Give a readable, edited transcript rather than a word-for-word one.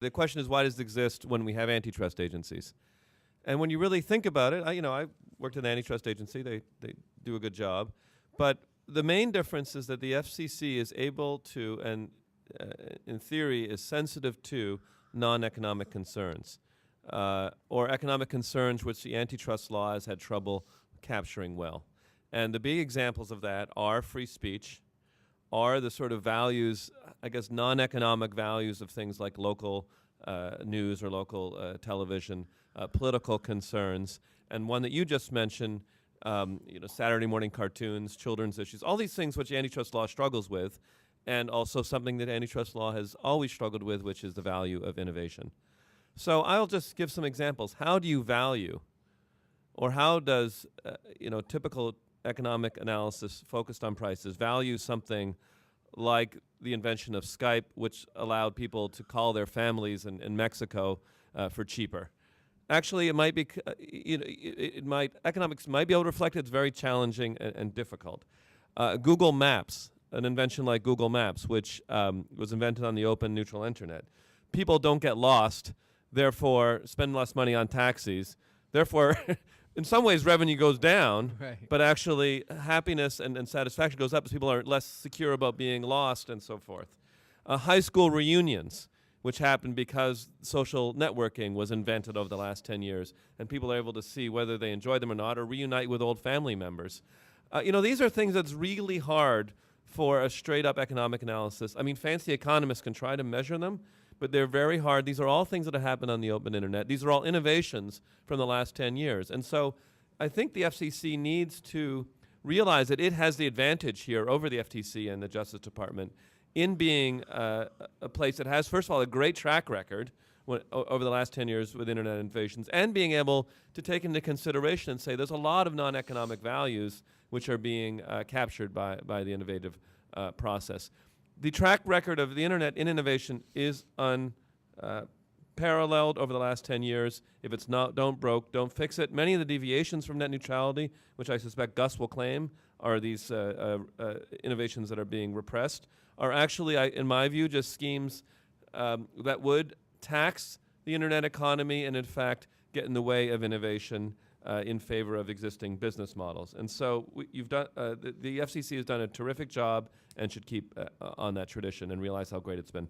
The question is, why does it exist when we have antitrust agencies? And when you really think about it, I worked at an antitrust agency. They do a good job. But the main difference is that the FCC is able to, and in theory, is sensitive to non-economic concerns, or economic concerns which the antitrust law has had trouble capturing well. And the big examples of that are free speech, are the sort of values, I guess, non-economic values of things like local news or local television, political concerns, and one that you just mentioned, Saturday morning cartoons, children's issues, all these things which antitrust law struggles with, and also something that antitrust law has always struggled with, which is the value of innovation. So I'll just give some examples. How do you value, or how does typical economic analysis focused on prices value something like the invention of Skype, which allowed people to call their families in Mexico for cheaper? Actually, it might be, economics might be able to reflect it's very challenging and difficult. Google Maps, an invention like Google Maps, which was invented on the open, neutral internet. People don't get lost, therefore spend less money on taxis. Therefore, in some ways, revenue goes down, Right. but actually happiness and satisfaction goes up as people are less secure about being lost and so forth. High school reunions, which happened because social networking was invented over the last 10 years, and people are able to see whether they enjoy them or not, or reunite with old family members. These are things that's really hard for a straight-up economic analysis. I mean, fancy economists can try to measure them, but they're very hard. These are all things that have happened on the open internet. These are all innovations from the last 10 years. And so I think the FCC needs to realize that it has the advantage here over the FTC and the Justice Department in being a place that has, first of all, a great track record over the last 10 years with internet innovations, and being able to take into consideration and say there's a lot of non-economic values which are being captured by the innovative process. The track record of the internet in innovation is unparalleled over the last 10 years. If it's not, don't fix it. Many of the deviations from net neutrality, which I suspect Gus will claim are these innovations that are being repressed, are actually, in my view, just schemes that would tax the internet economy and, in fact, get in the way of innovation in favor of existing business models. And so the FCC has done a terrific job and should keep on that tradition and realize how great it's been.